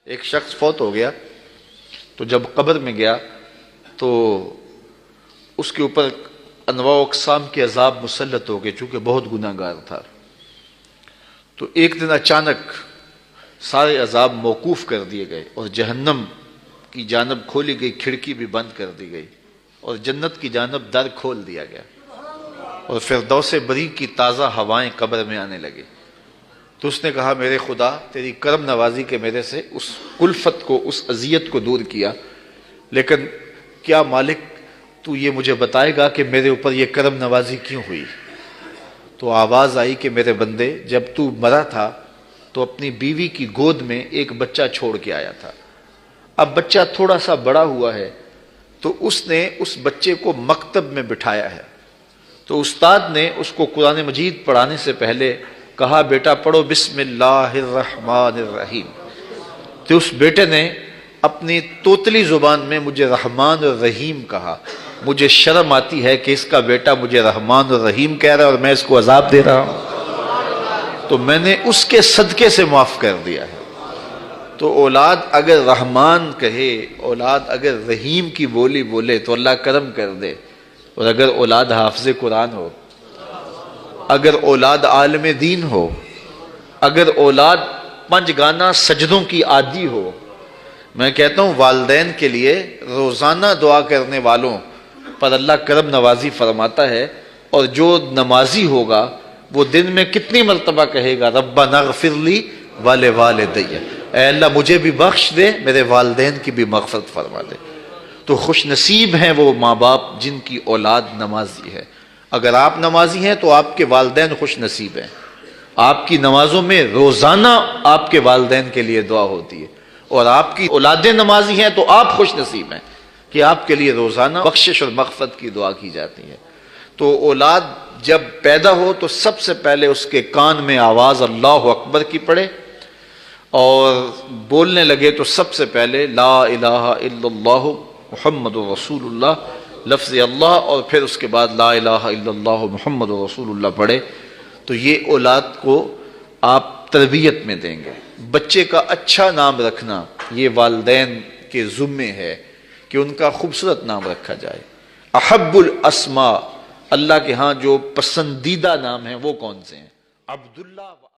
ایک شخص فوت ہو گیا تو جب قبر میں گیا تو اس کے اوپر انواع و اقسام کے عذاب مسلط ہو گئے، چونکہ بہت گناہ گار تھا۔ تو ایک دن اچانک سارے عذاب موقوف کر دیے گئے اور جہنم کی جانب کھولی گئی کھڑکی بھی بند کر دی گئی اور جنت کی جانب در کھول دیا گیا اور فردوس بری کی تازہ ہوائیں قبر میں آنے لگی۔ تو اس نے کہا میرے خدا تیری کرم نوازی کے میرے سے اس کلفت کو، اس اذیت کو دور کیا، لیکن کیا مالک تو یہ مجھے بتائے گا کہ میرے اوپر یہ کرم نوازی کیوں ہوئی؟ تو آواز آئی کہ میرے بندے جب تو مرا تھا تو اپنی بیوی کی گود میں ایک بچہ چھوڑ کے آیا تھا، اب بچہ تھوڑا سا بڑا ہوا ہے تو اس نے اس بچے کو مکتب میں بٹھایا ہے، تو استاد نے اس کو قرآن مجید پڑھانے سے پہلے کہا بیٹا پڑھو بسم اللہ الرحمن الرحیم، تو اس بیٹے نے اپنی توتلی زبان میں مجھے رحمان اور رحیم کہا۔ مجھے شرم آتی ہے کہ اس کا بیٹا مجھے رحمان اور رحیم کہہ رہا ہے اور میں اس کو عذاب دے رہا ہوں، تو میں نے اس کے صدقے سے معاف کر دیا ہے۔ تو اولاد اگر رحمان کہے، اولاد اگر رحیم کی بولی بولے تو اللہ کرم کر دے، اور اگر اولاد حافظ قرآن ہو، اگر اولاد عالم دین ہو، اگر اولاد 5 گانا سجدوں کی عادی ہو، میں کہتا ہوں والدین کے لیے روزانہ دعا کرنے والوں پر اللہ کرم نوازی فرماتا ہے، اور جو نمازی ہوگا وہ دن میں کتنی مرتبہ کہے گا ربنا اغفر لی ولوالدی، اے اللہ مجھے بھی بخش دے، میرے والدین کی بھی مغفرت فرما دے۔ تو خوش نصیب ہیں وہ ماں باپ جن کی اولاد نمازی ہے۔ اگر آپ نمازی ہیں تو آپ کے والدین خوش نصیب ہیں، آپ کی نمازوں میں روزانہ آپ کے والدین کے لیے دعا ہوتی ہے، اور آپ کی اولادیں نمازی ہیں تو آپ خوش نصیب ہیں کہ آپ کے لیے روزانہ بخشش اور مغفرت کی دعا کی جاتی ہے۔ تو اولاد جب پیدا ہو تو سب سے پہلے اس کے کان میں آواز اللہ اکبر کی پڑے، اور بولنے لگے تو سب سے پہلے لا الہ الا اللہ محمد رسول اللہ لفظ اللہ، اور پھر اس کے بعد لا الہ الا اللہ محمد رسول اللہ پڑھے۔ تو یہ اولاد کو آپ تربیت میں دیں گے۔ بچے کا اچھا نام رکھنا یہ والدین کے ذمے ہے کہ ان کا خوبصورت نام رکھا جائے۔ احب الاسماء، اللہ کے ہاں جو پسندیدہ نام ہیں وہ کون سے ہیں؟ عبداللہ